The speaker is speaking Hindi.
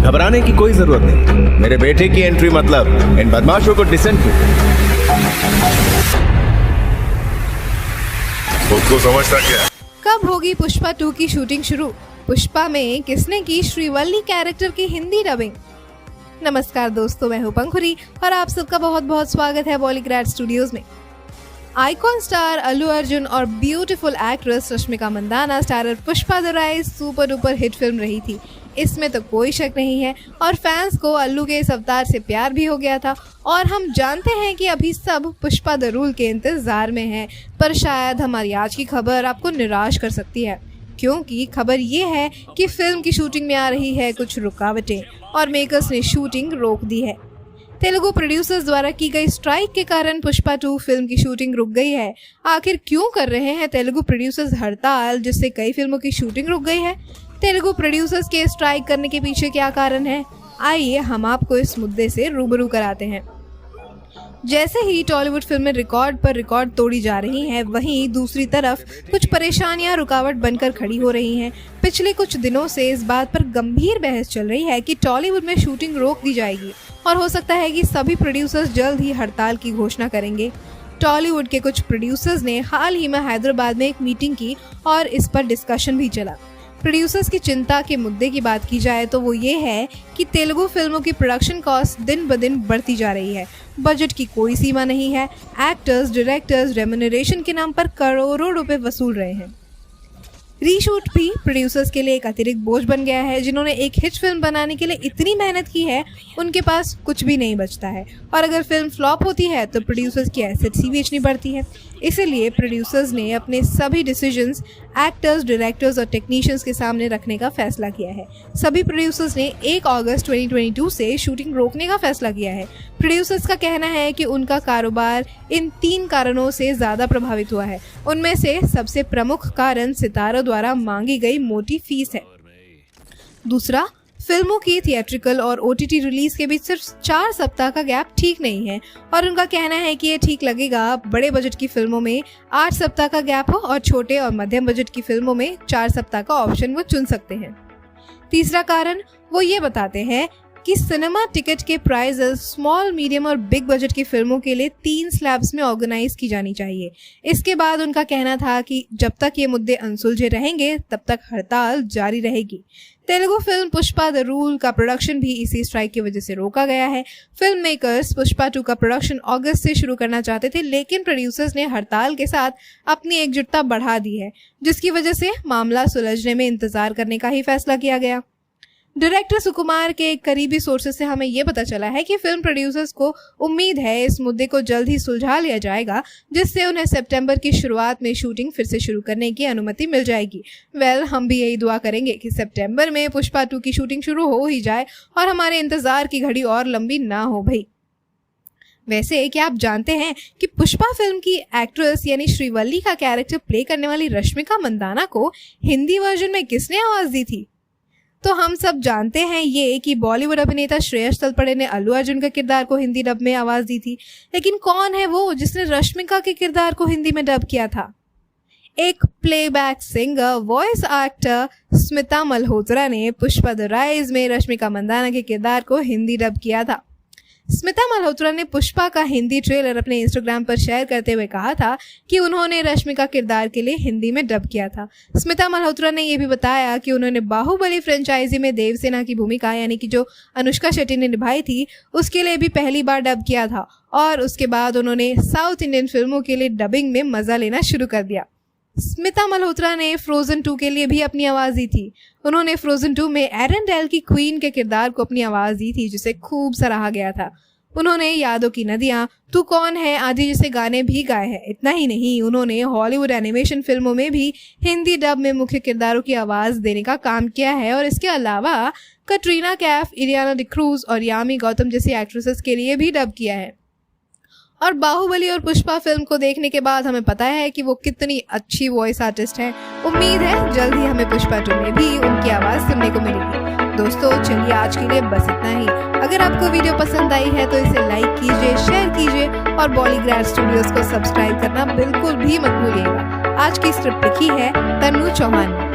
घबराने की कोई जरूरत नहीं। मेरे बेटे की एंट्री मतलब इन बदमाशों को डिसेंट की। खुद को समझता क्या? कब होगी पुष्पा 2 की शूटिंग शुरू? पुष्पा में किसने की श्रीवल्ली कैरेक्टर की हिंदी डबिंग? नमस्कार दोस्तों, मैं हूं पंखुरी और आप सबका बहुत बहुत स्वागत है बॉलीग्रैड स्टूडियोज में। आइकॉन स्टार अल्लू अर्जुन और beautiful actress Rashmika Mandanna starrer Pushpa the rise super duper hit film रही थी, इसमें तो कोई शक नहीं है। और फैंस को अल्लू के इस अवतार से प्यार भी हो गया था और हम जानते हैं कि अभी सब पुष्पा द रूल के इंतजार में हैं। पर शायद हमारी आज की खबर आपको निराश कर सकती है, क्योंकि खबर ये है कि फिल्म की शूटिंग में आ रही है कुछ रुकावटें और मेकर्स ने शूटिंग रोक दी है। तेलुगु प्रोड्यूसर्स द्वारा की गई स्ट्राइक के कारण पुष्पा 2 फिल्म की शूटिंग रुक गई है। आखिर क्यों कर रहे हैं तेलुगु प्रोड्यूसर्स हड़ताल, जिससे कई फिल्मों की शूटिंग रुक गई है? तेलुगु प्रोड्यूसर्स के स्ट्राइक करने के पीछे क्या कारण है? आइए हम आपको इस मुद्दे से रूबरू कराते हैं। जैसे ही टॉलीवुड फिल्में रिकॉर्ड पर रिकॉर्ड तोड़ी जा रही हैं, वहीं दूसरी तरफ कुछ परेशानियां रुकावट बनकर खड़ी हो रही हैं। पिछले कुछ दिनों से इस बात पर गंभीर बहस चल रही है कि टॉलीवुड में शूटिंग रोक दी जाएगी और हो सकता है कि सभी प्रोड्यूसर्स जल्द ही हड़ताल की घोषणा करेंगे। टॉलीवुड के कुछ प्रोड्यूसर्स ने हाल ही में हैदराबाद में एक मीटिंग की और इस पर डिस्कशन भी चला। प्रोड्यूसर्स की चिंता के मुद्दे की बात की जाए तो वो ये है कि तेलुगु फिल्मों की प्रोडक्शन कॉस्ट दिन ब दिन बढ़ती जा रही है। बजट की कोई सीमा नहीं है। एक्टर्स, डायरेक्टर्स रेम्यूनरेशन के नाम पर करोड़ों रुपए वसूल रहे हैं। रीशूट भी प्रोड्यूसर्स के लिए एक अतिरिक्त बोझ बन गया है। जिन्होंने एक हिट फिल्म बनाने के लिए इतनी मेहनत की है, उनके पास कुछ भी नहीं बचता है और अगर फिल्म फ्लॉप होती है तो प्रोड्यूसर्स की एसेट्स ही बेचनी पड़ती है। इसीलिए प्रोड्यूसर्स ने अपने सभी डिसीजंस एक्टर्स, डायरेक्टर्स और टेक्नीशियंस के सामने रखने का फैसला किया है। सभी प्रोड्यूसर्स ने 1 अगस्त 2022 से शूटिंग रोकने का फैसला किया है। प्रोड्यूसर्स का कहना है कि उनका कारोबार इन 3 कारणों से ज़्यादा प्रभावित हुआ है। उनमें से सबसे प्रमुख कारण सितारों द्वारा मांगी गई मोटी फीस है। दूसरा, फिल्मों की थिएट्रिकल और OTT रिलीज के बीच सिर्फ 4 सप्ताह का गैप ठीक नहीं है और उनका कहना है कि ये ठीक लगेगा बड़े बजट की फिल्मों में 8 सप्ताह का गैप हो और छोटे और मध्यम बजट की फिल्मों में 4 सप्ताह का ऑप्शन वो चुन सकते हैं। तीसरा कारण वो ये बताते हैं कि सिनेमा टिकट के प्राइसेस स्मॉल, मीडियम और बिग बजट की फिल्मों के लिए 3 स्लैब्स में ऑर्गेनाइज की जानी चाहिए। इसके बाद उनका कहना था कि जब तक ये मुद्दे अनसुलझे रहेंगे तब तक हड़ताल जारी रहेगी। Telugu film Pushpa the rule का प्रोडक्शन भी इसी स्ट्राइक की वजह से रोका गया है। फिल्म मेकर्स पुष्पा 2 का प्रोडक्शन अगस्त से शुरू करना चाहते थे, लेकिन प्रोड्यूसर्स ने हड़ताल के साथ अपनी एकजुटता बढ़ा दी है, जिसकी वजह से मामला सुलझने में इंतजार करने का ही फैसला किया गया। डायरेक्टर सुकुमार के एक करीबी सोर्सेज से हमें ये पता चला है कि फिल्म प्रोड्यूसर्स को उम्मीद है इस मुद्दे को जल्द ही सुलझा लिया जाएगा, जिससे उन्हें सितंबर की शुरुआत में शूटिंग फिर से शुरू करने की अनुमति मिल जाएगी। हम भी यही दुआ करेंगे कि सितंबर में पुष्पा 2 की शूटिंग शुरू हो ही जाए और हमारे इंतजार की घड़ी और लंबी ना हो भाई। वैसे क्या आप जानते हैं कि पुष्पा फिल्म की एक्ट्रेस यानी श्रीवल्ली का कैरेक्टर प्ले करने वाली रश्मिका मंदाना को हिंदी वर्जन में किसने आवाज दी थी? तो हम सब जानते हैं ये कि बॉलीवुड अभिनेता श्रेयस तलपड़े ने अल्लू अर्जुन का किरदार को हिंदी डब में आवाज दी थी, लेकिन कौन है वो जिसने रश्मिका के किरदार को हिंदी में डब किया था? एक playback singer, voice actor Smita Malhotra ने पुष्पा द राइज में रश्मिका मंदाना के किरदार को हिंदी डब किया था। स्मिता मल्होत्रा ने पुष्पा का हिंदी ट्रेलर अपने इंस्टाग्राम पर शेयर करते हुए कहा था कि उन्होंने रश्मिका किरदार के लिए हिंदी में डब किया था। स्मिता मल्होत्रा ने यह भी बताया कि उन्होंने बाहुबली फ्रेंचाइजी में देवसेना की भूमिका यानी कि जो अनुष्का शेट्टी ने निभाई थी उसके लिए भी पहली बार डब किया था और उसके बाद उन्होंने साउथ इंडियन फिल्मों के लिए डबिंग में मजा लेना शुरू कर दिया। स्मिता मल्होत्रा ने फ्रोजन 2 के लिए भी अपनी आवाज दी थी। उन्होंने फ्रोजन 2 में एरेंडेल की क्वीन के किरदार को अपनी आवाज दी थी, जिसे खूब सराहा गया था। उन्होंने यादों की नदियां, तू कौन है आदि जैसे गाने भी गाए हैं। इतना ही नहीं, उन्होंने हॉलीवुड एनिमेशन फिल्मों में भी हिंदी डब में मुख्य किरदारों की आवाज देने का काम किया है और इसके अलावा कटरीना कैफ, इलियाना डिक्रूज और यामी गौतम जैसी एक्ट्रेसेस के लिए भी डब किया है। और बाहुबली और पुष्पा फिल्म को देखने के बाद हमें पता है कि वो कितनी अच्छी वॉइस आर्टिस्ट हैं। उम्मीद है जल्द ही हमें पुष्पा 2 में भी उनकी आवाज़ सुनने को मिलेगी। दोस्तों चलिए आज के लिए बस इतना ही। अगर आपको वीडियो पसंद आई है तो इसे लाइक कीजिए, शेयर कीजिए और बॉलीग्रैड स्टूडियोज को सब्सक्राइब करना बिल्कुल भी मत भूलिएगा। आज की स्क्रिप्ट लिखी है तन्नू चौहान ने।